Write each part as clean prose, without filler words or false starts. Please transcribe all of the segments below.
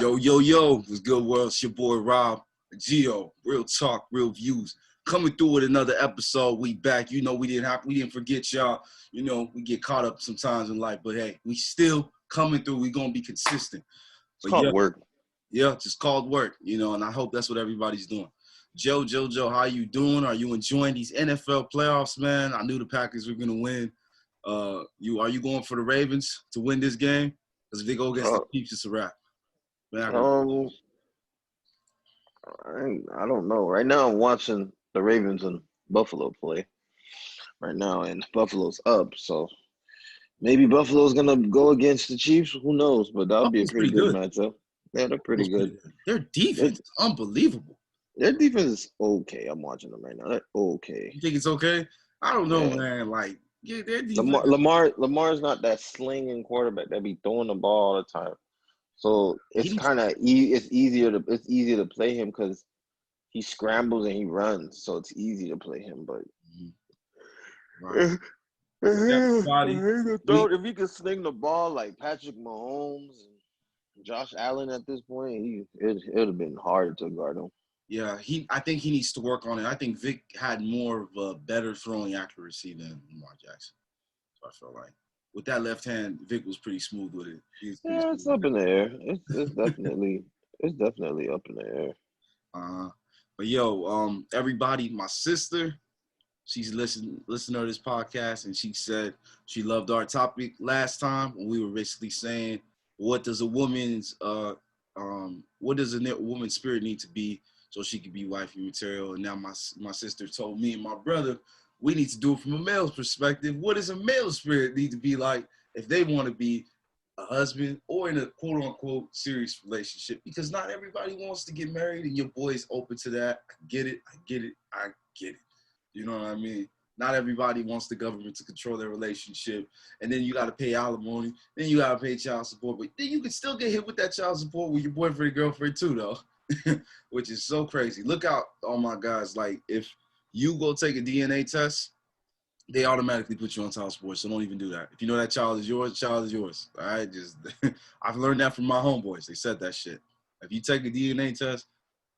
Yo, what's good, world? It's your boy Rob, Geo, real talk, real views. Coming through with another episode. We back. You know, we didn't forget y'all. You know, we get caught up sometimes in life, but hey, we still coming through. We gonna be consistent. It's called work. Yeah, just called work, you know, and I hope that's what everybody's doing. Joe, how you doing? Are you enjoying these NFL playoffs, man? I knew the Packers were gonna win. Are you going for the Ravens to win this game? Because if they go against the Chiefs, it's a wrap. I don't know. Right now, I'm watching the Ravens and Buffalo play. Right now, and Buffalo's up, so maybe Buffalo's gonna go against the Chiefs. Who knows? But that'll be a pretty good matchup. Yeah, they're pretty good. Their defense is unbelievable. Their defense is okay. I'm watching them right now. They're okay. You think it's okay? I don't know, man. Like, yeah, their defense. Lamar's not that slinging quarterback that be throwing the ball all the time. So it's kind of it's easier to play him because he scrambles and he runs, so it's easy to play him. But right. If he could sling the ball like Patrick Mahomes and Josh Allen at this point, it would have been hard to guard him. Yeah, I think he needs to work on it. I think Vic had more of a better throwing accuracy than Lamar Jackson. So I felt like with that left hand, Vic was pretty smooth with it. It's up in the air. It's definitely up in the air. But yo, everybody, my sister, she's listener to this podcast, and she said she loved our topic last time when we were basically saying what does a woman's spirit need to be so she could be wifey material. And now my sister told me and my brother we need to do it from a male's perspective. What does a male spirit need to be like if they want to be a husband or in a quote-unquote serious relationship? Because not everybody wants to get married, and your boy's open to that. I get it. You know what I mean? Not everybody wants the government to control their relationship, and then you got to pay alimony, then you got to pay child support, but then you can still get hit with that child support with your boyfriend and girlfriend too, though, which is so crazy. Look out, all my guys. Like, if you go take a DNA test, they automatically put you on child support, so don't even do that. If you know that child is yours, child is yours. All right, just I've learned that from my homeboys. They said that shit. If you take a DNA test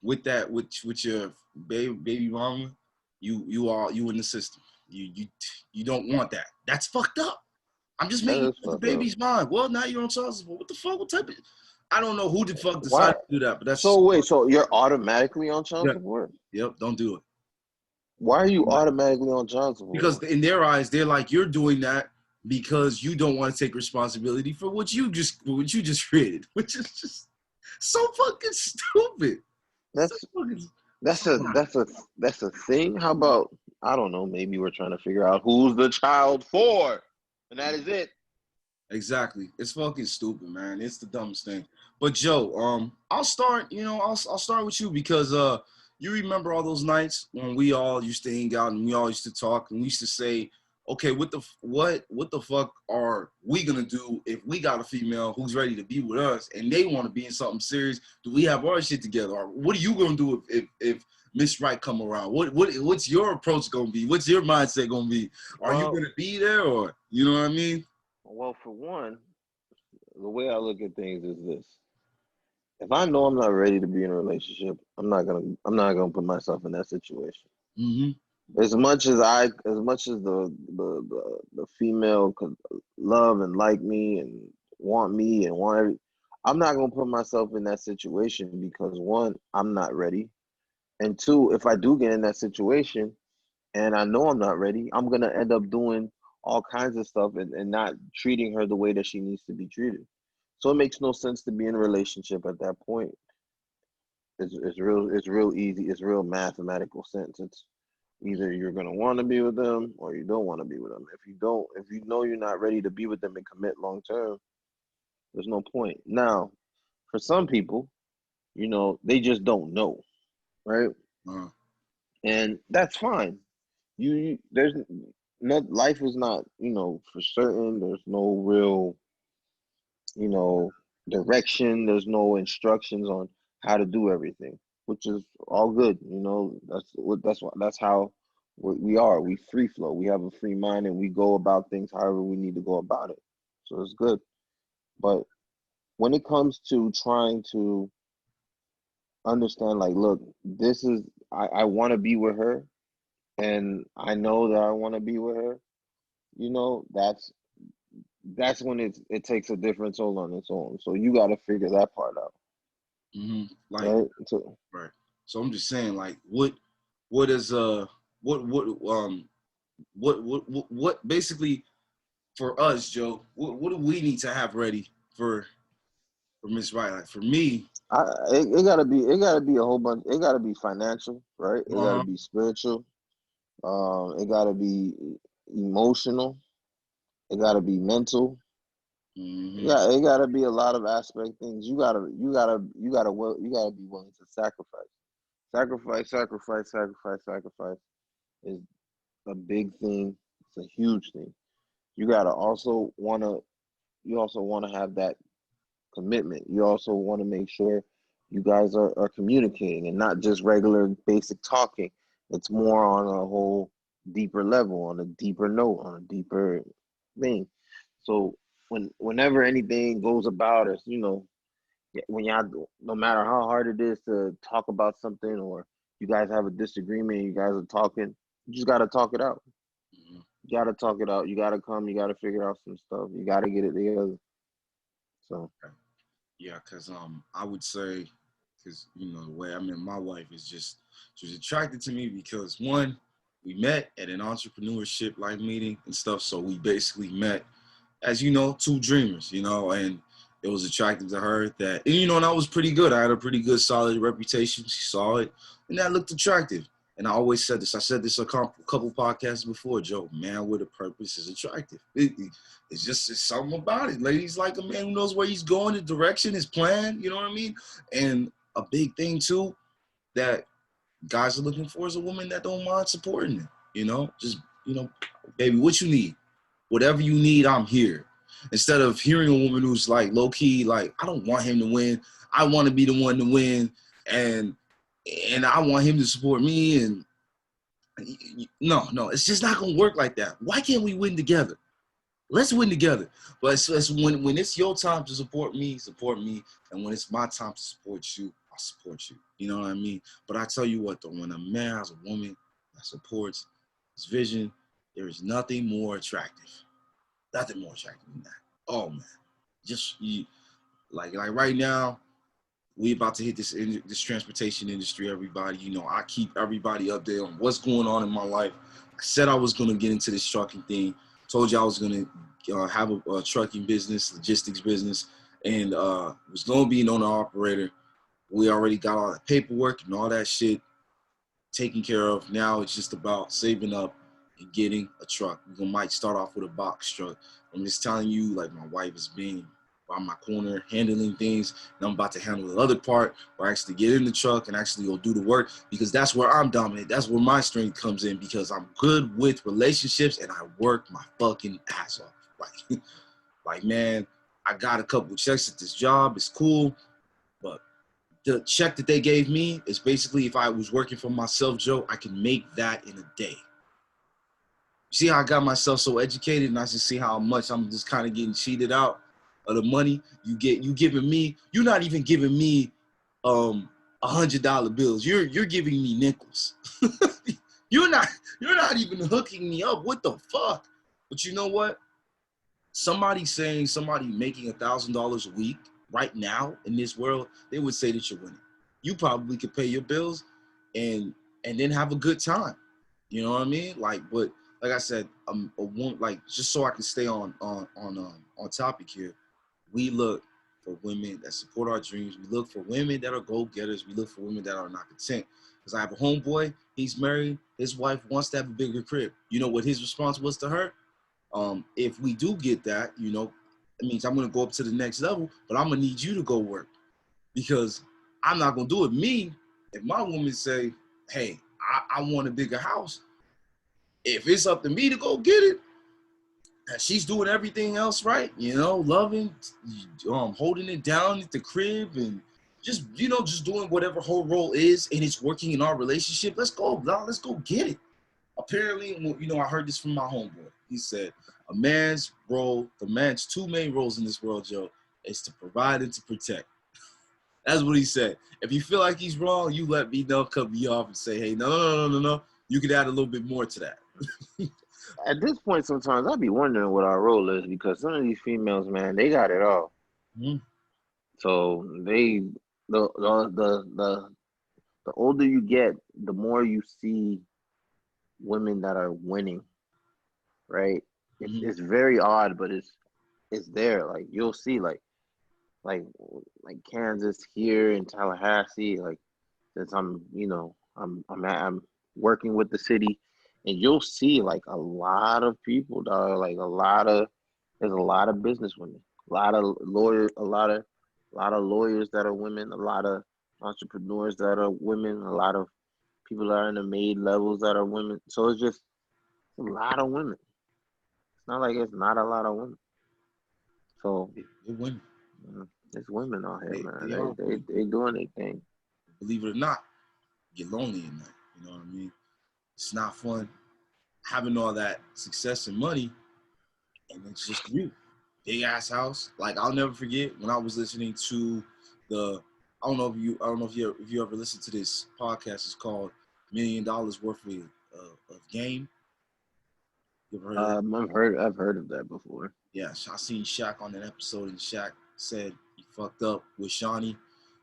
with your baby mama, you in the system. You don't want that. That's fucked up. I'm just making the baby's mind. Well, now you're on child support. What the fuck? What type of? I don't know who the fuck decided to do that, but that's so you're automatically on child support? Yep, don't do it. Why are you automatically on child support? Because in their eyes, they're like, you're doing that because you don't want to take responsibility for what you just created, which is just so fucking stupid. That's a thing. How about, I don't know, maybe we're trying to figure out who's the child for, and that is it. Exactly. It's fucking stupid, man. It's the dumbest thing. But Joe, I'll start with you because you remember all those nights when we all used to hang out and we all used to talk and we used to say, okay, what the fuck are we gonna do if we got a female who's ready to be with us and they want to be in something serious? Do we have our shit together? Or what are you gonna do if Miss Right come around? What's your approach gonna be? What's your mindset gonna be? Are you gonna be there, or you know what I mean? Well, for one, the way I look at things is this: if I know I'm not ready to be in a relationship, I'm not gonna put myself in that situation. Mm-hmm. As much as the female could love and like me and want I'm not gonna put myself in that situation because one, I'm not ready, and two, if I do get in that situation and I know I'm not ready, I'm gonna end up doing all kinds of stuff and not treating her the way that she needs to be treated. So it makes no sense to be in a relationship at that point. It's real easy. It's real mathematical sense. It's either you're gonna want to be with them or you don't want to be with them. If you know you're not ready to be with them and commit long term, there's no point. Now, for some people, they just don't know, right? And that's fine. Life is not, for certain. There's no real, direction. There's no instructions on how to do everything, which is all good. That's how we are. We free flow. We have a free mind and we go about things however we need to go about it. So it's good. But when it comes to trying to understand, like, look, this is I want to be with her, and I know that I want to be with her. You know, that's when it takes a different toll on its own. So you got to figure that part out, Like, right? So right. So I'm just saying, like, what is what basically for us, Joe? What do we need to have ready for Miss Right? Like for me, it gotta be a whole bunch. It gotta be financial, right? It gotta uh-huh. be spiritual. It gotta be emotional. It gotta be mental. Mm-hmm. Yeah, it gotta be a lot of aspect things. You gotta be willing to sacrifice. Sacrifice is a big thing. It's a huge thing. You gotta also wanna you also wanna have that commitment. You also want to make sure you guys are communicating and not just regular basic talking. It's more on a whole deeper level, on a deeper note, on a deeper thing. So whenever anything goes about us, when y'all, no matter how hard it is to talk about something, or you guys have a disagreement, you guys are talking, you just gotta talk it out. Mm-hmm. You gotta talk it out. You gotta come. You gotta figure out some stuff. You gotta get it together. So Yeah, cause I would say, cause the way I met my wife is just she was attracted to me because one, we met at an entrepreneurship like meeting and stuff. So we basically met as two dreamers, and it was attractive to her that, and I was pretty good. I had a pretty good, solid reputation. She saw it, and that looked attractive. And I always said this. I said this a couple podcasts before, Joe. Man with a purpose is attractive. It's something about it. Ladies like a man who knows where he's going, the direction, his plan. You know what I mean? And a big thing too that guys are looking for is a woman that don't mind supporting them. Just baby, what you need? Whatever you need, I'm here. Instead of hearing a woman who's like low key, like, I don't want him to win. I want to be the one to win, and I want him to support me. And no, it's just not gonna work like that. Why can't we win together? Let's win together. But it's when it's your time to support me, and when it's my time to support you, I'll support you. You know what I mean? But I tell you what, though, when a man has a woman that supports his vision, there is nothing more attractive. Nothing more attractive than that. Oh man, just like right now, we about to hit this transportation industry. Everybody, I keep everybody updated on what's going on in my life. I said I was gonna get into this trucking thing. Told you I was gonna have a trucking business, logistics business, and was gonna be an owner operator. We already got all the paperwork and all that shit taken care of. Now it's just about saving up and getting a truck. We might start off with a box truck. I'm just telling you, like, my wife is being by my corner handling things, and I'm about to handle the other part where I actually get in the truck and actually go do the work, because that's where I'm dominant. That's where my strength comes in, because I'm good with relationships and I work my fucking ass off. Like man, I got a couple checks at this job. It's cool, but the check that they gave me is basically, if I was working for myself, Joe, I can make that in a day. See how I got myself so educated, and I just see how much I'm just kind of getting cheated out of the money you giving me. You're not even giving me $100 bills. You're giving me nickels. you're not you're not even hooking me up. What the fuck? But you know what? Somebody making $1,000 a week right now in this world, they would say that you're winning. You probably could pay your bills and then have a good time. You know what I mean? But like I said, a woman, like, just so I can stay on topic here. We look for women that support our dreams. We look for women that are go-getters. We look for women that are not content. Because I have a homeboy, he's married, his wife wants to have a bigger crib. You know what his response was to her? If we do get that, it means I'm gonna go up to the next level, but I'm gonna need you to go work, because I'm not gonna do it. Me, if my woman say, hey, I want a bigger house, if it's up to me to go get it, and she's doing everything else right, loving, holding it down at the crib, and just doing whatever her role is, and it's working in our relationship, let's go, let's go get it. Apparently, I heard this from my homeboy. He said, the man's two main roles in this world, Joe. is to provide and to protect. That's what he said. If you feel like he's wrong, you let me know, cut me off, and say, hey, no. You could add a little bit more to that. At this point, sometimes I'd be wondering what our role is because some of these females, man, they got it all. Mm-hmm. So the older you get, the more you see women that are winning, right? It's very odd, but it's there. Like you'll see, like Kansas here in Tallahassee, like since I'm working with the city, and you'll see like a lot of people, dog, like there's a lot of business women, a lot of lawyers that are women, a lot of entrepreneurs that are women, a lot of people that are in the maid levels that are women. So it's just a lot of women. It's not like it's not a lot of women. So They're women. There's women out here, man. They doing their thing. Believe it or not, you get lonely in that. You know what I mean? It's not fun having all that success and money, and it's just you. Big ass house. Like I'll never forget when I was listening to I don't know if you ever listened to this podcast. It's called $1 Million Worth of Game. You ever heard of I've heard of that before. Yeah, I seen Shaq on that episode, and Shaq said he fucked up with Shawnee.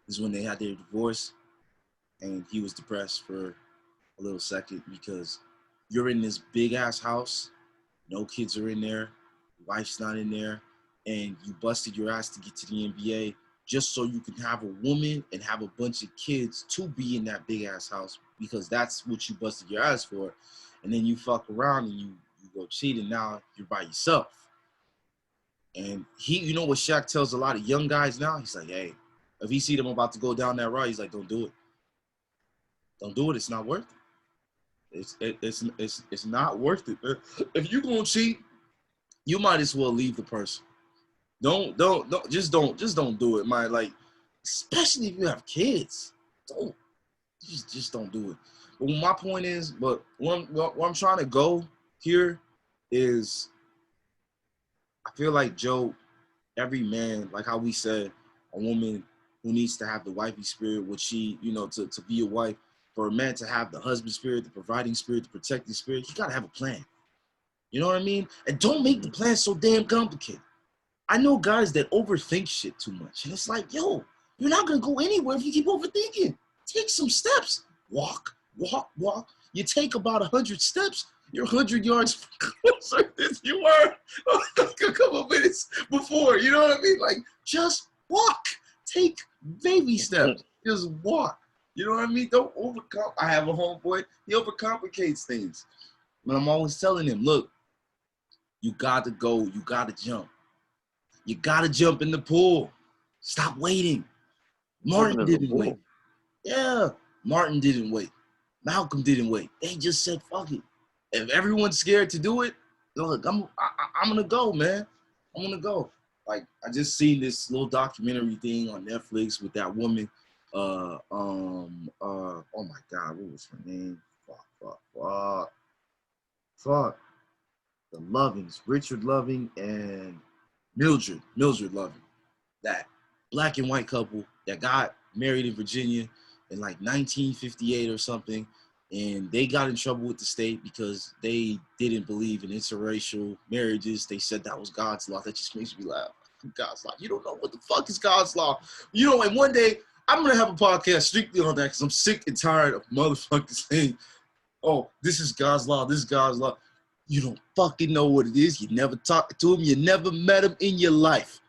This is when they had their divorce, and he was depressed for a little second because you're in this big ass house, no kids are in there, wife's not in there, and you busted your ass to get to the NBA just so you can have a woman and have a bunch of kids to be in that big ass house because that's what you busted your ass for. And then you fuck around and you go cheat, and now you're by yourself. And you know what Shaq tells a lot of young guys now? He's like, hey, if he see them about to go down that road, he's like, don't do it. Don't do it. It's not worth it. It's not worth it. If you're gonna cheat, you might as well leave the person. Don't do it, man. Like, especially if you have kids, just don't do it. But my point is, but what I'm trying to go here is, I feel like Joe, every man, like how we said, a woman who needs to have the wifey spirit, which she, to be a wife, for a man to have the husband spirit, the providing spirit, the protecting spirit, you gotta have a plan. You know what I mean? And don't make the plan so damn complicated. I know guys that overthink shit too much. And it's like, yo, you're not gonna go anywhere if you keep overthinking. Take some steps. Walk. You take about 100 steps, you're 100 yards closer than you were a couple minutes before. You know what I mean? Like, just walk. Take baby steps. Just walk. You know what I mean? Don't overcomplicate. I have a homeboy. He overcomplicates things. But I'm always telling him, look, you got to go. You got to jump. You got to jump in the pool. Stop waiting. Martin didn't wait. Yeah, Martin didn't wait. Malcolm didn't wait. They just said, fuck it. If everyone's scared to do it, look, I'm going to go, man. I'm going to go. Like, I just seen this little documentary thing on Netflix with that woman. Oh my God, what was her name? Fuck. The Lovings, Richard Loving and Mildred Loving. That black and white couple that got married in Virginia in like 1958 or something. And they got in trouble with the state because they didn't believe in interracial marriages. They said that was God's law. That just makes me laugh. God's law. You don't know what the fuck is God's law. And one day I'm going to have a podcast strictly on that because I'm sick and tired of motherfuckers saying, oh, this is God's law. This is God's law. You don't fucking know what it is. You never talked to him. You never met him in your life.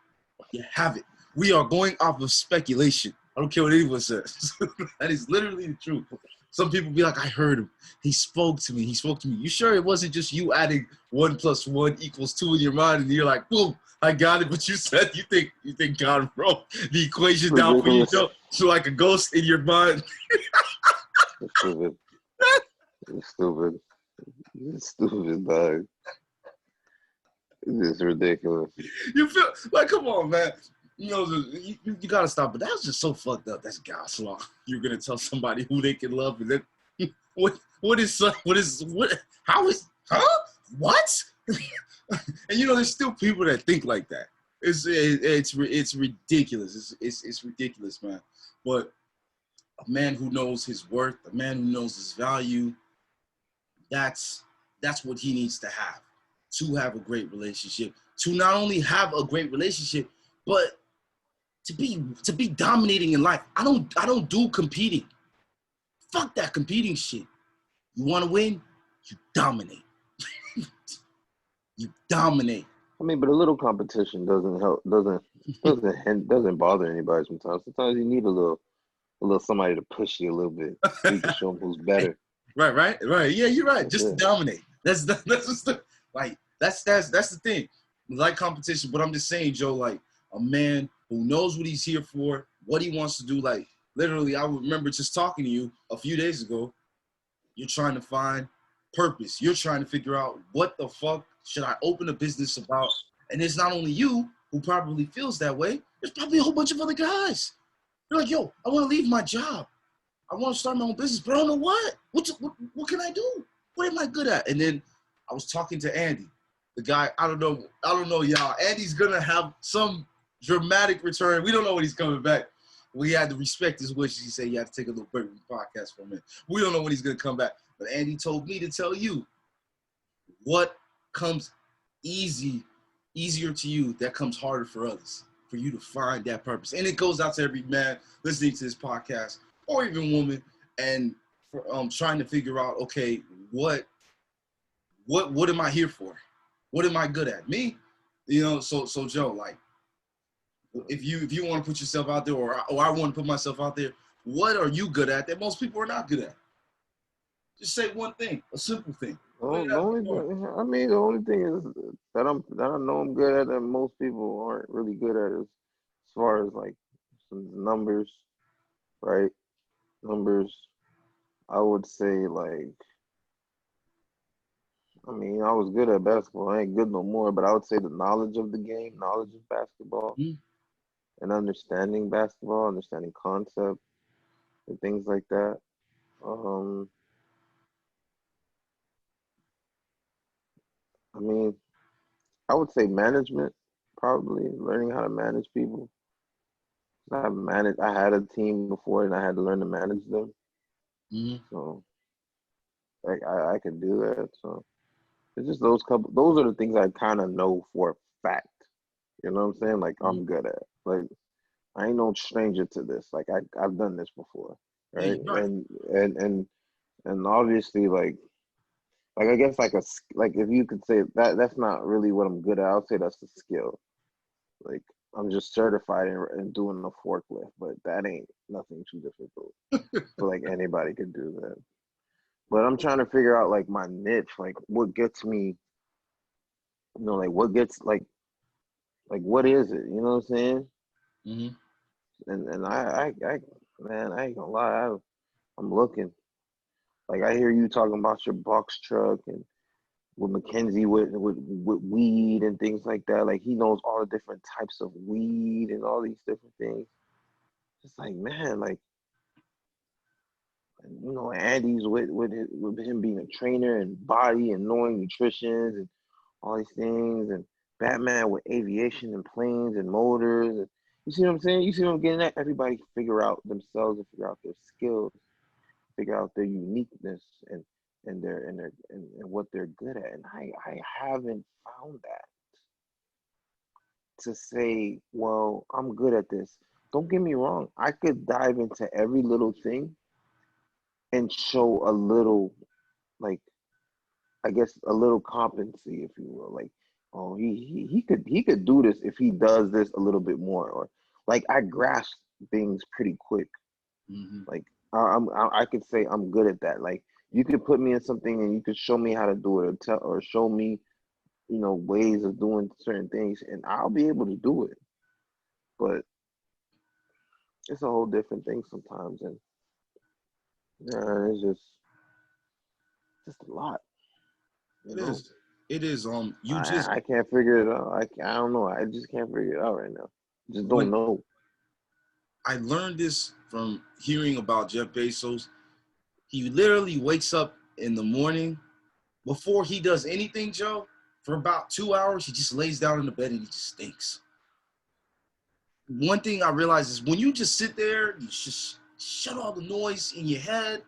You haven't. We are going off of speculation. I don't care what anyone says. That is literally the truth. Some people be like, I heard him. He spoke to me. You sure it wasn't just you adding 1 + 1 = 2 in your mind and you're like, boom, I got it. But you said you think God wrote the equation down for you, so like a ghost in your mind. Stupid. It's stupid, dog. It's ridiculous. You feel like, come on, man. You gotta stop. But that was just so fucked up. That's God's law. You're gonna tell somebody who they can love, and then what? How is? Huh? What? And there's still people that think like that. It's ridiculous. It's ridiculous, man. But a man who knows his worth, a man who knows his value, that's what he needs to have a great relationship. To not only have a great relationship, but to be dominating in life. I don't do competing. Fuck that competing shit. You want to win? You dominate. You dominate. I mean, but a little competition doesn't help. Doesn't bother anybody sometimes. Sometimes you need a little somebody to push you a little bit so you can show them who's better. Right. Yeah, you're right. That's just it. to dominate. That's just like that's the thing. Like competition, but I'm just saying, Joe, like a man who knows what he's here for, what he wants to do. Like literally, I remember just talking to you a few days ago. You're trying to find purpose. You're trying to figure out what the fuck should I open a business about. And it's not only you who probably feels that way. There's probably a whole bunch of other guys. They're like, yo, I want to leave my job. I want to start my own business, but I don't know what. What can I do? What am I good at? And then I was talking to Andy, the guy. I don't know, y'all. Andy's gonna have some dramatic return. We don't know when he's coming back. We had to respect his wishes. He said he had to take a little break from the podcast for a minute. We don't know when he's gonna come back. But Andy told me to tell you what comes easier to you that comes harder for others. For you to find that purpose. And it goes out to every man listening to this podcast or even woman and for, trying to figure out, okay, what am I here for? What am I good at? Me? You know, so Joe, like if you want to put yourself out there or I want to put myself out there, what are you good at that most people are not good at? Just say one thing, a simple thing. The only thing is that I know I'm good at that most people aren't really good at is as far as like some numbers, right? Numbers. I would say like, I mean, I was good at basketball. I ain't good no more, but I would say the knowledge of the game, knowledge of basketball, and understanding basketball, understanding concept and things like that. I mean, I would say management, probably learning how to manage people. I had a team before, and I had to learn to manage them. So, like, I could do that. So, it's just those are the things I kind of know for a fact. You know what I'm saying? Like, I'm good at. Like, I ain't no stranger to this. Like, I've done this before, right? And obviously, like I guess like if you could say that's not really what I'm good at. I'll say that's a skill. Like I'm just certified in doing the forklift, but that ain't nothing too difficult. So like anybody could do that. But I'm trying to figure out like my niche, like what gets me, you know, like what gets like what is it? You know what I'm saying? And I man, I ain't gonna lie, I'm looking. Like I hear you talking about your box truck and with Mackenzie with weed and things like that. Like he knows all the different types of weed and all these different things. It's like man, like you know, Andy's with him being a trainer and body and knowing nutrition and all these things, and Batman with aviation and planes and motors. And you see what I'm saying? You see what I'm getting at? Everybody can figure out themselves and figure out their skills, figure out their uniqueness and what they're good at. And I haven't found that to say, well, I'm good at this. Don't get me wrong. I could dive into every little thing and show a little, like, I guess a little competency, if you will. Like, oh, he could do this if he does this a little bit more, or like I grasp things pretty quick. Like I could say I'm good at that. Like you could put me in something and you could show me how to do it, or show me, you know, ways of doing certain things, and I'll be able to do it. But it's a whole different thing sometimes, and yeah, it's just a lot. It is. It is. I can't figure it out. I don't know. I just can't figure it out right now. Just don't know. I learned this from hearing about Jeff Bezos. He literally wakes up in the morning before he does anything, Joe. For about 2 hours, he just lays down in the bed and he just thinks. one thing I realized is when you just sit there, you just shut all the noise in your head.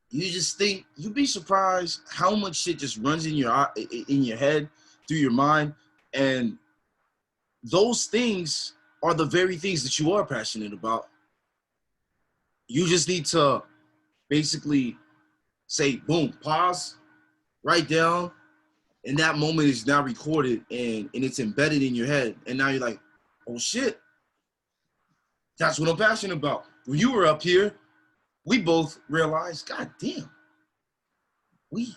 You just think, you'd be surprised how much shit just runs in your head, through your mind, and those things are the very things that you are passionate about. You just need to basically say, boom, pause, write down, and that moment is now recorded and it's embedded in your head. And now you're like, oh shit, that's what I'm passionate about. When you were up here, we both realized, God damn, we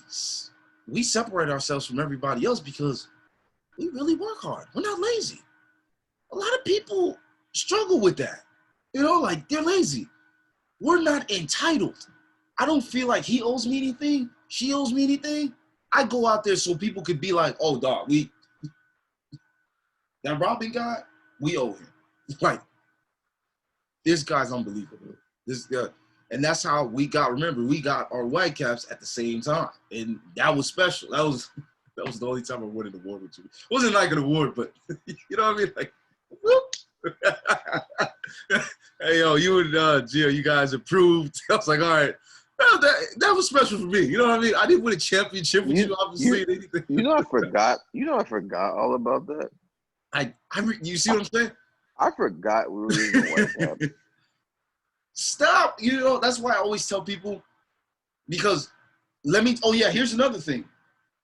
separate ourselves from everybody else because we really work hard. We're not lazy. A lot of people struggle with that. You know, like they're lazy. We're not entitled. I don't feel like he owes me anything. She owes me anything. I go out there so people could be like, oh, dog, that Robin guy, we owe him. Like, this guy's unbelievable. This guy. And that's how we got our white caps at the same time. And that was special. That was the only time I won an award with you. It wasn't like an award, but you know what I mean? Like, whoop. Hey, yo, you and Gio, you guys approved. I was like, all right. That was special for me. You know what I mean? I didn't win a championship with you, obviously. Anything. I forgot all about that. You see what I'm saying? I forgot we were in the White Cap. Stop. You know, that's why I always tell people, because here's another thing.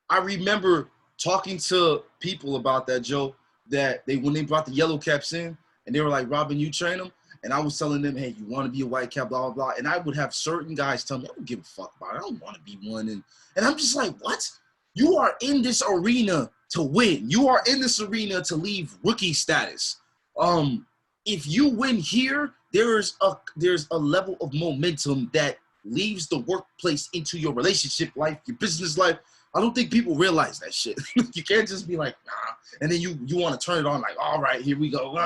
I remember talking to people about that, Joe, that when they brought the yellow caps in, and they were like, Robin, you train them? And I was telling them, hey, you want to be a white cap, blah, blah, blah. And I would have certain guys tell me, I don't give a fuck about it. I don't want to be one. And I'm just like, what? You are in this arena to win. You are in this arena to leave rookie status. If you win here, there's a level of momentum that leaves the workplace into your relationship life, your business life. I don't think people realize that shit. You can't just be like, nah. And then you want to turn it on like, all right, here we go.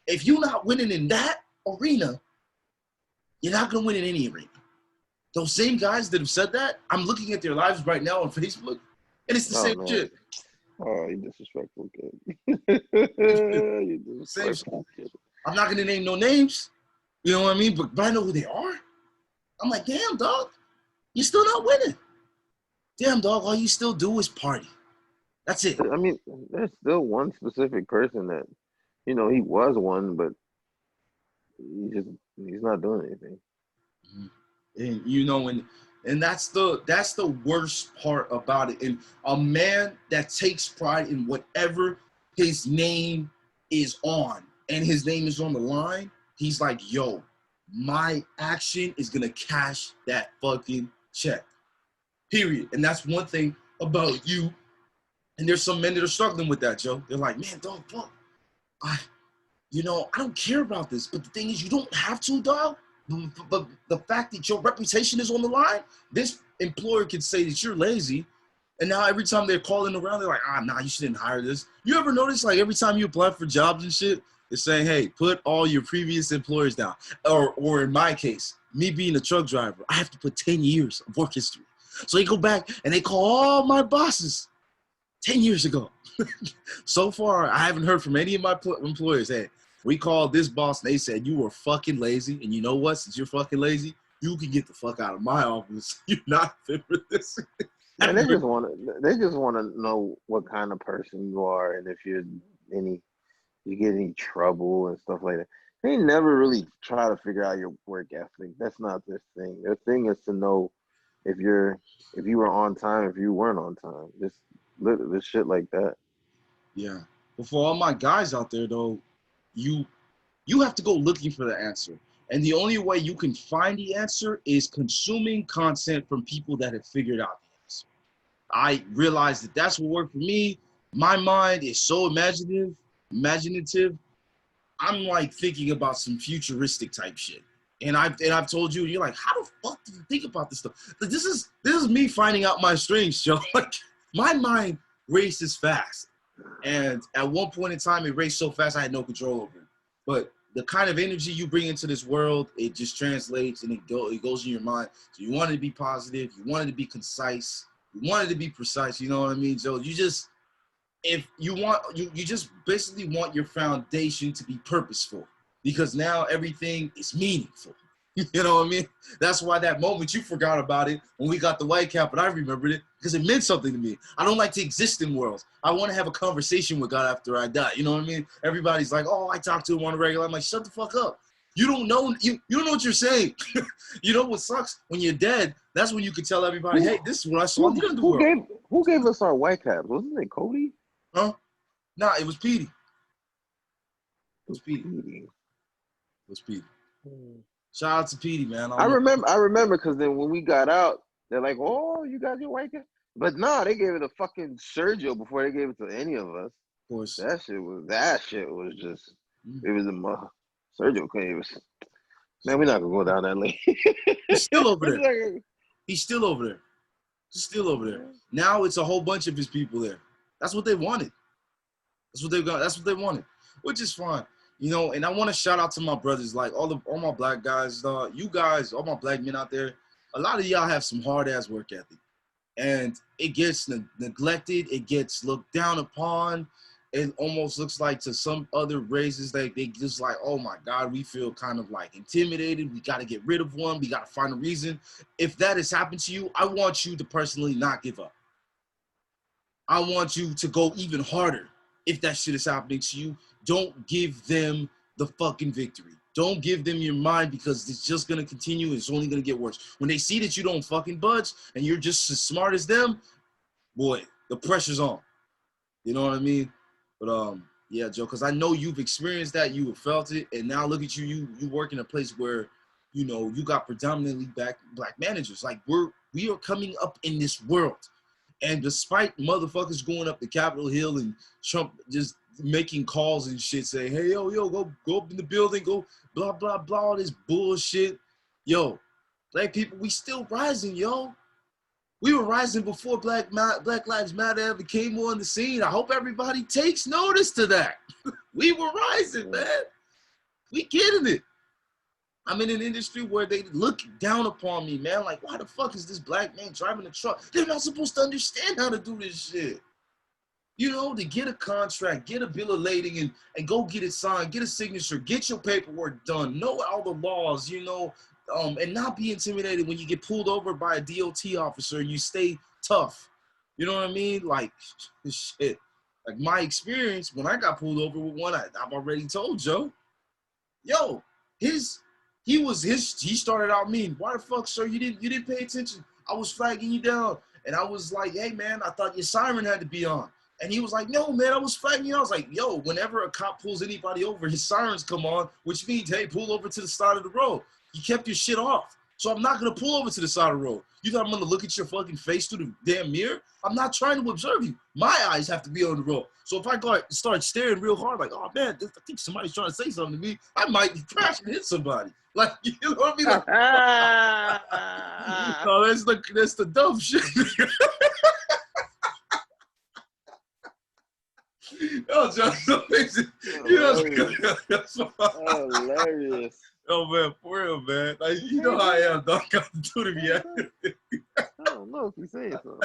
If you're not winning in that arena, you're not going to win in any arena. Those same guys that have said that, I'm looking at their lives right now on Facebook, and it's the same shit. Oh, you disrespectful kid. You disrespectful kid. I'm not going to name no names. You know what I mean? But I know who they are. I'm like, damn, dog, you're still not winning. Damn, dog, all you still do is party. That's it. I mean, there's still one specific person that, you know, he was one, but he's not doing anything. And you know, and that's the worst part about it. And a man that takes pride in whatever his name is on, and his name is on the line, he's like, yo, my action is gonna cash that fucking check. Period. And that's one thing about you. And there's some men that are struggling with that, Joe. They're like, man, dog, fuck. I don't care about this. But the thing is, you don't have to, dog. But the fact that your reputation is on the line, this employer could say that you're lazy. And now every time they're calling around, they're like, nah, you shouldn't hire this. You ever notice, like, every time you apply for jobs and shit, they're saying, hey, put all your previous employers down. Or in my case, me being a truck driver, I have to put 10 years of work history. So they go back and they call all my bosses 10 years ago. So far, I haven't heard from any of my employers, hey, we called this boss and they said you were fucking lazy. And you know what? Since you're fucking lazy, you can get the fuck out of my office. You're not fit for this. And they just want to know what kind of person you are and if you get any trouble and stuff like that. They never really try to figure out your work ethic. That's not their thing. Their thing is to know if you were on time, if you weren't on time. Just literally shit like that. Yeah. But for all my guys out there though, you have to go looking for the answer. And the only way you can find the answer is consuming content from people that have figured out the answer. I realized that that's what worked for me. My mind is so imaginative. I'm like thinking about some futuristic type shit. And I've told you, you're like, how the fuck do you think about this stuff? Like, this is me finding out my strengths, Joe. Like, my mind races fast. And at one point in time, it raced so fast I had no control over it. But the kind of energy you bring into this world, it just translates and it goes in your mind. So you want it to be positive, you want it to be concise, you want it to be precise, you know what I mean, Joe? You just if you want, you just basically want your foundation to be purposeful, because now everything is meaningful. You know what I mean? That's why that moment you forgot about it when we got the white cap, and I remembered it because it meant something to me. I don't like to exist in worlds. I want to have a conversation with God after I die. You know what I mean? Everybody's like, oh, I talk to him on a regular. I'm like, shut the fuck up. You don't know. You don't know what you're saying. You know what sucks? When you're dead, that's when you can tell everybody, hey, this is what I saw in the underworld. Who gave us our white caps? Wasn't it Cody? Huh? Nah, it was Petey. It was Petey. It was Petey. Shout out to Petey, man. I remember because then when we got out, they're like, oh, you got your white cap? But nah, they gave it to fucking Sergio before they gave it to any of us. Of course. That shit was just, it was a, Sergio came. Man, we're not going to go down that lane. He's still over there. He's still over there. He's still over there. Now it's a whole bunch of his people there. That's what they wanted. That's what they got. That's what they wanted, which is fine. You know, and I want to shout out to my brothers, like all my black guys, you guys, all my black men out there. A lot of y'all have some hard ass work ethic, and it gets neglected. It gets looked down upon. It almost looks like to some other races they just like, oh my God, we feel kind of like intimidated. We got to get rid of one. We got to find a reason. If that has happened to you, I want you to personally not give up. I want you to go even harder. If that shit is happening to you, don't give them the fucking victory. Don't give them your mind, because it's just going to continue. It's only going to get worse. When they see that you don't fucking budge and you're just as smart as them, boy, the pressure's on. You know what I mean? But yeah, Joe, because I know you've experienced that, you have felt it, and now look at you. You work in a place where, you know, you got predominantly black managers. Like we are coming up in this world, and despite motherfuckers going up the Capitol Hill and Trump just making calls and shit, saying, hey, yo, go up in the building, go blah blah blah, all this bullshit, yo, black people, we still rising, yo. We were rising before Black Lives Matter ever came on the scene. I hope everybody takes notice to that. We were rising, man. We getting it. I'm in an industry where they look down upon me, man. Like, why the fuck is this black man driving a truck? They're not supposed to understand how to do this shit. You know, to get a contract, get a bill of lading, and go get it signed, get a signature, get your paperwork done, know all the laws, you know, and not be intimidated when you get pulled over by a DOT officer and you stay tough. You know what I mean? Like, shit. Like, my experience when I got pulled over with one, I've already told Joe. Yo, he started out mean. Why the fuck, sir? You didn't pay attention. I was flagging you down. And I was like, hey, man, I thought your siren had to be on. And he was like, no, man, I was flagging you. I was like, yo, whenever a cop pulls anybody over, his sirens come on, which means, hey, pull over to the side of the road. You kept your shit off. So I'm not going to pull over to the side of the road. You thought I'm going to look at your fucking face through the damn mirror? I'm not trying to observe you. My eyes have to be on the road. So if I start staring real hard, like, oh, man, I think somebody's trying to say something to me, I might crash and hit somebody. Like, you know what I mean? Like, no, that's the dumb shit. Oh, John, you know, that's hilarious. Oh, man, for real, man. Like, you know how I am, dog. Got to do to me. I don't know if you say so.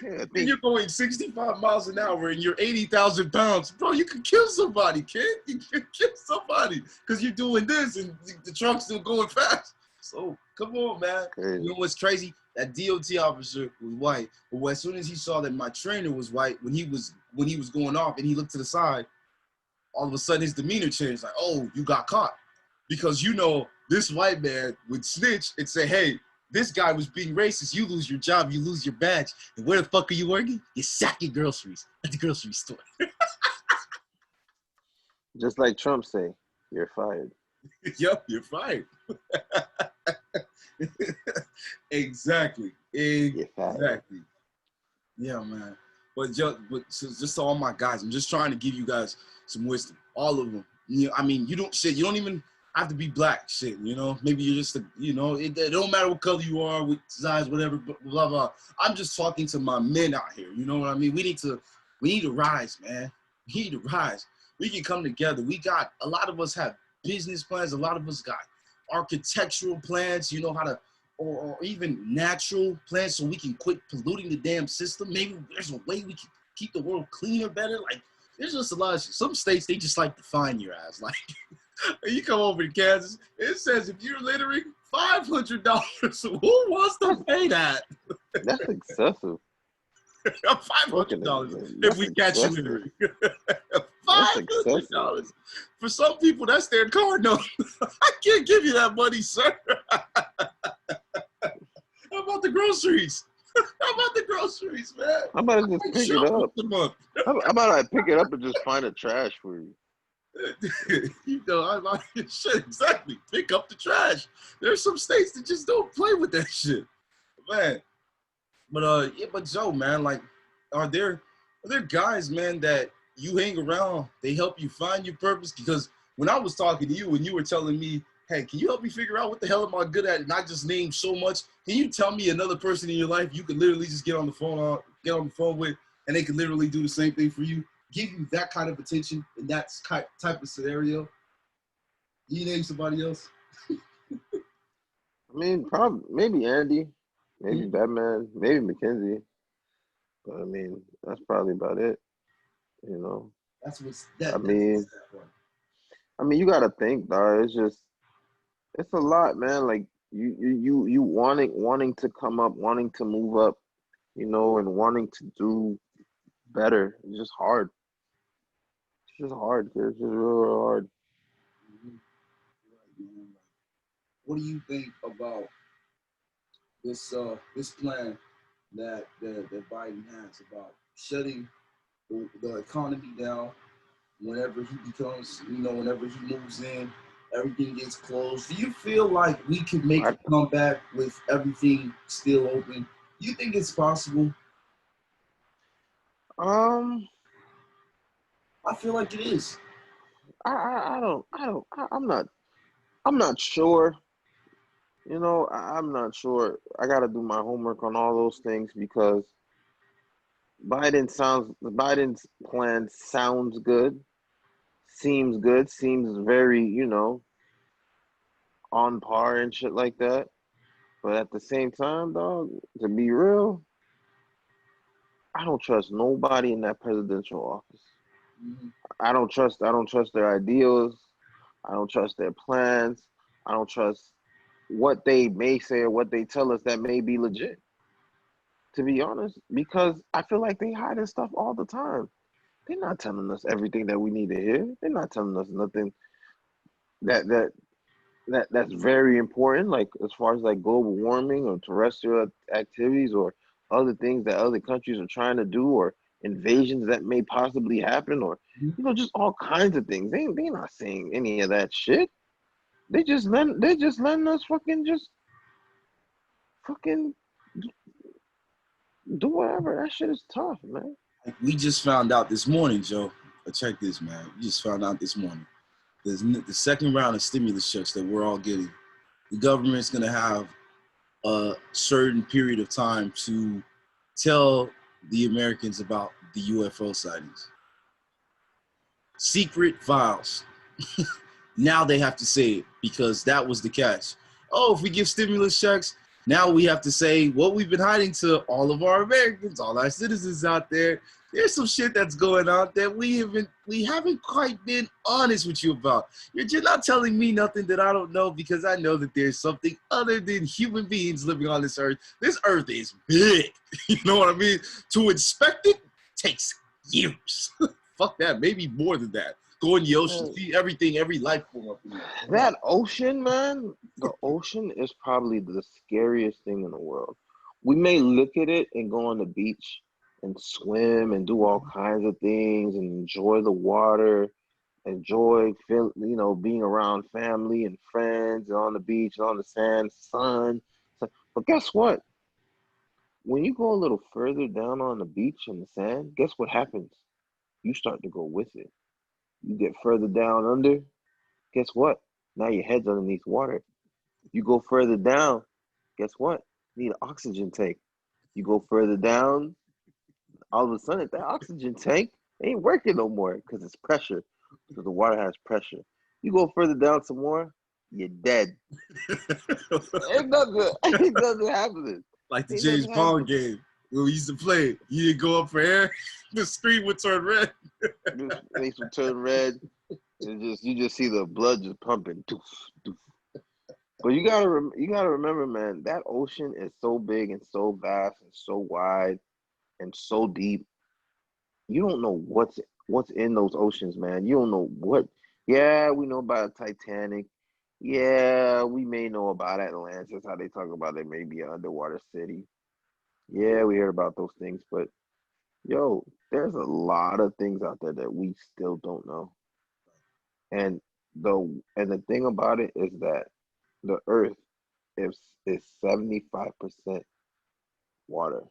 Yeah, when you're going 65 miles an hour and you're 80,000 pounds, bro, you could kill somebody, kid. You can kill somebody because you're doing this and the truck's still going fast. So, come on, man. Crazy. You know what's crazy? That DOT officer was white, but as soon as he saw that my trainer was white, when he was going off and he looked to the side, all of a sudden his demeanor changed. Like, oh, you got caught. Because, you know, this white man would snitch and say, hey, this guy was being racist. You lose your job. You lose your badge. And where the fuck are you working? You're sacking groceries at the grocery store. Just like Trump say, you're fired. Yep, you're fired. Exactly. Exactly. Yeah, man. But just to all my guys, I'm just trying to give you guys some wisdom. All of them. You know, I mean, you don't even have to be black, shit, you know? Maybe you're just, it don't matter what color you are, with size, whatever, blah, blah. I'm just talking to my men out here, you know what I mean? We need to rise, man. We need to rise. We can come together. A lot of us have business plans. A lot of us got architectural plans, you know, how to or even natural plants so we can quit polluting the damn system. Maybe there's a way we can keep the world cleaner, better. Like, there's just a lot of shit. Some states, they just like to fine your ass. Like, you come over to Kansas, it says if you're littering, $500. Who wants to pay that? That's excessive. $500 if we catch you littering. $500. For some people, that's their car note. I can't give you that money, sir. How about the groceries? How about the groceries, man? How about I just pick it up? How about I pick it up and just find the trash for you? You know, I like shit. Exactly. Pick up the trash. There's some states that just don't play with that shit, man. But yeah, but Joe, man, like, are there guys, man, that you hang around? They help you find your purpose? Because when I was talking to you and you were telling me, hey, can you help me figure out what the hell am I good at? And I just named so much. Can you tell me another person in your life you could literally just get on the phone with, and they could literally do the same thing for you, give you that kind of attention in that type of scenario? Can you name somebody else? I mean, probably maybe Andy, maybe Batman, maybe Mackenzie. But I mean, that's probably about it. You know. That's what's that. I mean, you gotta think, dog. It's a lot, man. Like you wanting to come up, wanting to move up, you know, and wanting to do better. It's just hard. It's just hard. It's just real hard. What do you think about this plan that Biden has about shutting the economy down whenever he becomes, whenever he moves in, everything gets closed? Do you feel like we can make a comeback with everything still open? Do you think it's possible? I feel like it is. I'm not sure. You know, I'm not sure. I got to do my homework on all those things because Biden's plan sounds good, seems very, on par and shit like that. But at the same time, dog, to be real, I don't trust nobody in that presidential office. Mm-hmm. I don't trust their ideals. I don't trust their plans. I don't trust what they may say or what they tell us that may be legit, to be honest, because I feel like they hiding stuff all the time. They're not telling us everything that we need to hear. They're not telling us nothing that's very important, like as far as like global warming or terrestrial activities or other things that other countries are trying to do or invasions that may possibly happen or just all kinds of things. They not saying any of that shit. They just letting us fucking do whatever. That shit is tough, man. We just found out this morning, Joe. Check this, man. We just found out this morning. There's the second round of stimulus checks that we're all getting. The government's going to have a certain period of time to tell the Americans about the UFO sightings. Secret files. Now they have to say it because that was the catch. Oh, if we give stimulus checks, now we have to say what we've been hiding to all of our Americans, all our citizens out there. There's some shit that's going on that we haven't quite been honest with you about. You're not telling me nothing that I don't know because I know that there's something other than human beings living on this earth. This earth is big. You know what I mean? To inspect it takes years. Fuck that, maybe more than that. Go in the ocean, see everything, every life form up in there. That ocean, man, the ocean is probably the scariest thing in the world. We may look at it and go on the beach and swim and do all kinds of things and enjoy the water, being around family and friends and on the beach, on the sand, sun. But guess what? When you go a little further down on the beach and the sand, guess what happens? You start to go with it. You get further down under, guess what? Now your head's underneath water. You go further down, guess what? You need an oxygen tank. You go further down, all of a sudden that oxygen tank ain't working no more because it's pressure, because the water has pressure. You go further down some more, you're dead. Ain't nothing happening. Like the Ain't James nothing Bond happening. game where we used to play. You didn't go up for air, the screen would turn red. This makes them turn red. And you just see the blood just pumping. Doof, doof. But you gotta remember, man, that ocean is so big and so vast and so wide and so deep. You don't know what's in those oceans, man. You don't know what. Yeah, we know about Titanic. Yeah, we may know about Atlantis, how they talk about it may be an underwater city. Yeah, we heard about those things, but yo, there's a lot of things out there that we still don't know. And the thing about it is that the earth is 75% water.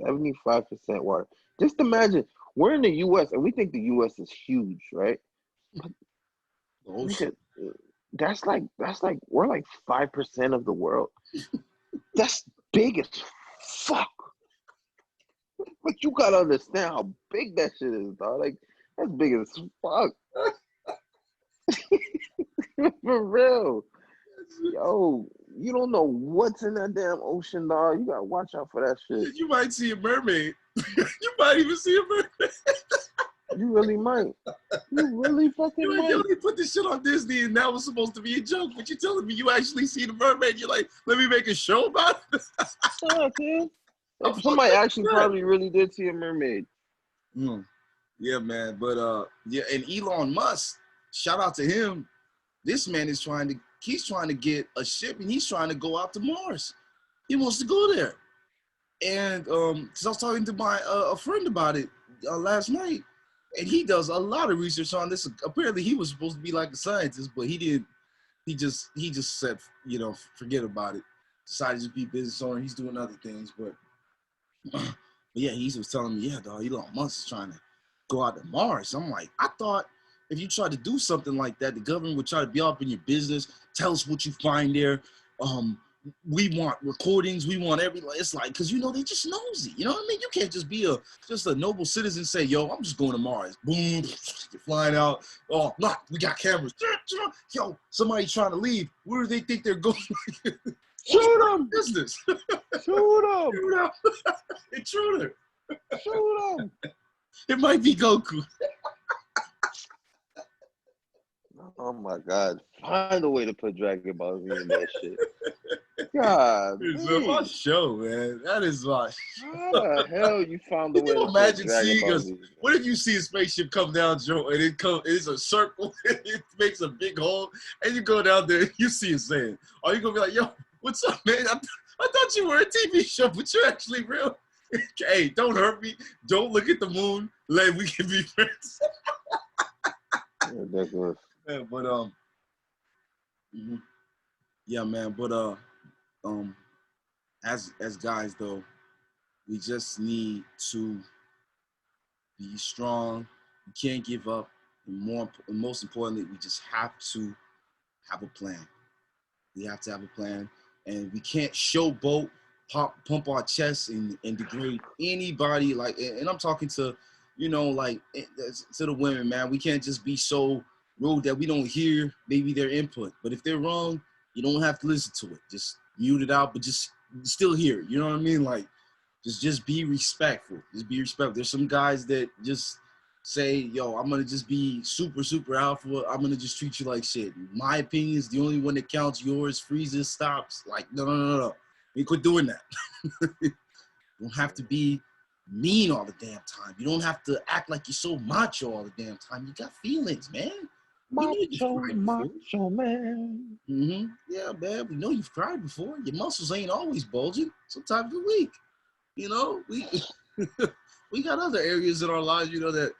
75% water. Just imagine we're in the US and we think the US is huge, right? Ocean. That's like we're like 5% of the world. That's big as fuck. But you gotta understand how big that shit is, dog. Like that's big as fuck. For real. Yo, you don't know what's in that damn ocean, dog. You gotta watch out for that shit. You might see a mermaid. You might even see a mermaid. You really might. You really fucking You're like, might. yo, they put this shit on Disney and that was supposed to be a joke, but you're telling me you actually see the mermaid. You're like, let me make a show about it. Yeah, kid. If somebody actually probably really did see a mermaid. Yeah, man. But yeah, and Elon Musk, shout out to him. This man is he's trying to get a ship and he's trying to go out to Mars. He wants to go there. And because I was talking to my a friend about it last night, and he does a lot of research on this. Apparently, he was supposed to be like a scientist, but he didn't. He just said, forget about it. Decided to be business owner. He's doing other things, but yeah, he was telling me, yeah, dog, Elon Musk is trying to go out to Mars. I'm like, I thought if you try to do something like that, the government would try to be up in your business, tell us what you find there. We want recordings, we want everything. It's like, because they just nosy. You know what I mean? You can't just be just a noble citizen and say, yo, I'm just going to Mars. Boom, you're flying out. Oh, look, we got cameras. Yo, somebody trying to leave. Where do they think they're going? Shoot them! Business. Shoot them! Shoot them! Intruder. Shoot them! It might be Goku. Oh my God! Find a way to put Dragon Ball Z in that shit. God, it's my show, man. That is my show. How the hell you found a way to imagine put Dragon seeing Ball us? Z? What if you see a spaceship come down, Joe, and it's a circle, and it makes a big hole, and you go down there, and you see it saying, are you gonna be like, yo, what's up, man? I thought you were a TV show, but you're actually real. Hey, don't hurt me. Don't look at the moon. We can be friends. Ridiculous. Yeah, but yeah, man. But as guys though, we just need to be strong. We can't give up, and most importantly, we just have to have a plan. We have to have a plan, and we can't showboat, pump our chests, and degrade anybody. Like, and I'm talking to, to the women, man. We can't just be so rude that we don't hear maybe their input. But if they're wrong, you don't have to listen to it. Just mute it out, but just still hear it. You know what I mean? Like, just be respectful. Just be respectful. There's some guys that just say, yo, I'm gonna just be super, super alpha. I'm gonna just treat you like shit. My opinion is the only one that counts. Yours freezes, stops. Like, no. We quit doing that. You don't have to be mean all the damn time. You don't have to act like you're so macho all the damn time. You got feelings, man. Macho man. Mm-hmm. Yeah, man. We know you've cried before. Your muscles ain't always bulging. Sometimes you're weak. We got other areas in our lives, that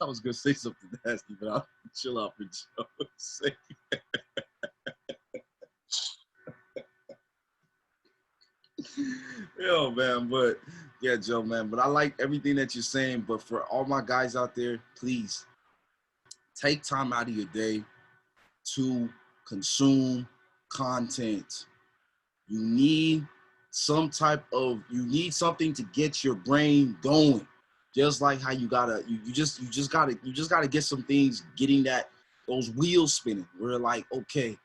I was gonna say something nasty, but I'll chill out for Joe's sake. Yo, man, but yeah, Joe, man. But I like everything that you're saying. But for all my guys out there, please take time out of your day to consume content. You need something to get your brain going. Just like how you just gotta get some things, getting that those wheels spinning. We're like, okay,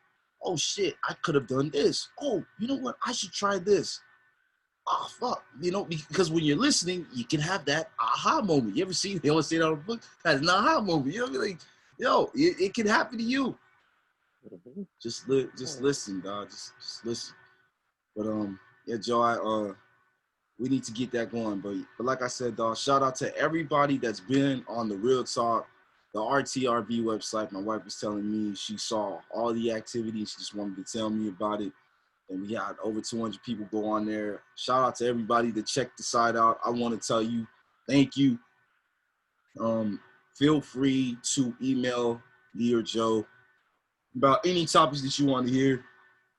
oh shit, I could have done this. Oh, you know what? I should try this. Oh fuck, you know, because when you're listening, you can have that aha moment. You ever see? They always say that on the book. That's an aha moment. You know, like, yo, it can happen to you. Mm-hmm. Just listen, dog. Just listen. But yeah, Joe, we need to get that going. But like I said, dog, shout out to everybody that's been on the Real Talk, the RTRV website. My wife was telling me she saw all the activities. She just wanted to tell me about it. And we had over 200 people go on there. Shout out to everybody that checked the site out. I want to tell you, thank you. Feel free to email me or Joe about any topics that you want to hear.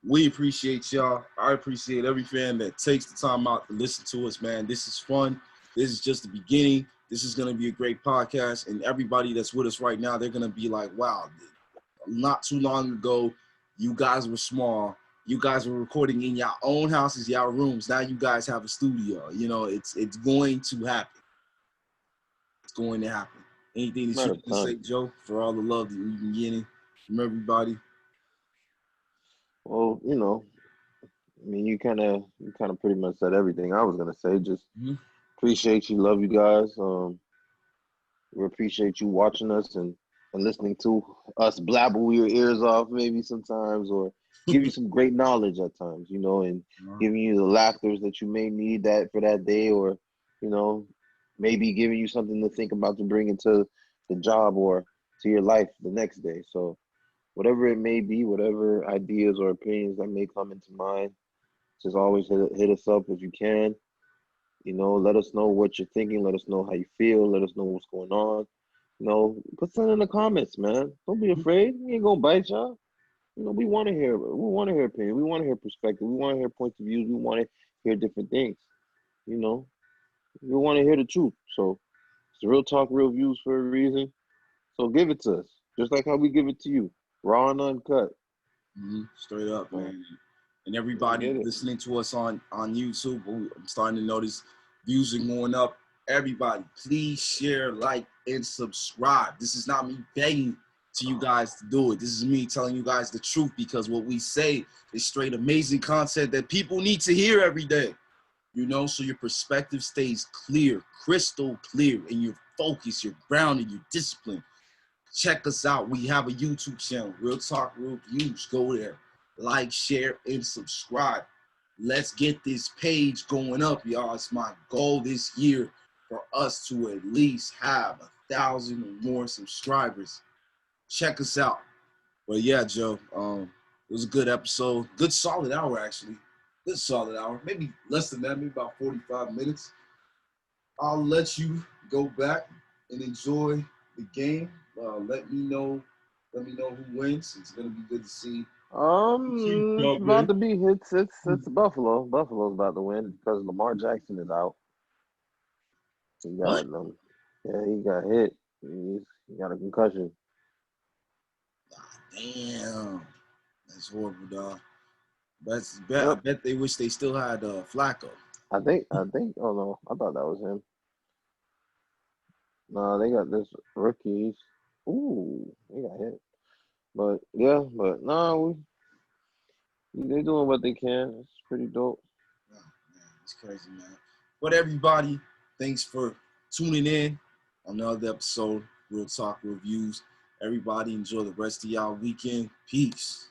We appreciate y'all. I appreciate every fan that takes the time out to listen to us, man. This is fun. This is just the beginning. This is going to be a great podcast. And everybody that's with us right now, they're going to be like, wow, not too long ago, you guys were small. You guys were recording in your own houses, your rooms. Now you guys have a studio. You know, it's going to happen. It's going to happen. Anything that you want to say, Joe, for all the love that we've been getting from everybody? Well, you know, I mean, you kind of pretty much said everything I was gonna say. Just appreciate you, love you guys. We appreciate you watching us and listening to us blabble your ears off maybe sometimes, or give you some great knowledge at times, you know, and giving you the laughters that you may need that for that day, or, you know, maybe giving you something to think about to bring into the job or to your life the next day. So whatever it may be, whatever ideas or opinions that may come into mind, just always hit us up if you can. You know, let us know what you're thinking. Let us know how you feel. Let us know what's going on. You know, put something in the comments, man. Don't be afraid. We ain't gonna bite y'all. You know, we want to hear. We want to hear opinion. We want to hear perspective. We want to hear points of views. We want to hear different things. You know, we want to hear the truth. So it's real talk, real views for a reason. So give it to us, just like how we give it to you, raw and uncut. Straight up, man. And everybody listening to us on YouTube, I'm starting to notice views are going up. Everybody, please share, like, and subscribe. This is not me begging to you guys to do it. This is me telling you guys the truth, because what we say is straight amazing content that people need to hear every day. You know, so your perspective stays clear, crystal clear, and you're focused, you're grounded, you're disciplined. Check us out. We have a YouTube channel, Real Talk, Real Views. Go there. Like, share, and subscribe. Let's get this page going up, y'all. It's my goal this year for us to at least have 1,000 or more subscribers. Check us out. But yeah, Joe, it was a good episode. Good solid hour, actually. Good solid hour. Maybe less than that, maybe about 45 minutes. I'll let you go back and enjoy the game. Let me know who wins. It's gonna be good to see. It's about to be it's Buffalo. Buffalo's about to win because Lamar Jackson is out. He got he got hit. He got a concussion. Damn, that's horrible, dog. I bet they wish they still had Flacco. I think. Oh no, I thought that was him. No, they got this rookies. Ooh, they got hit. But yeah, but no, they're doing what they can. It's pretty dope. Oh, man, it's crazy, man. But everybody, thanks for tuning in on another episode, Real Talk Reviews. Everybody enjoy the rest of y'all weekend. Peace.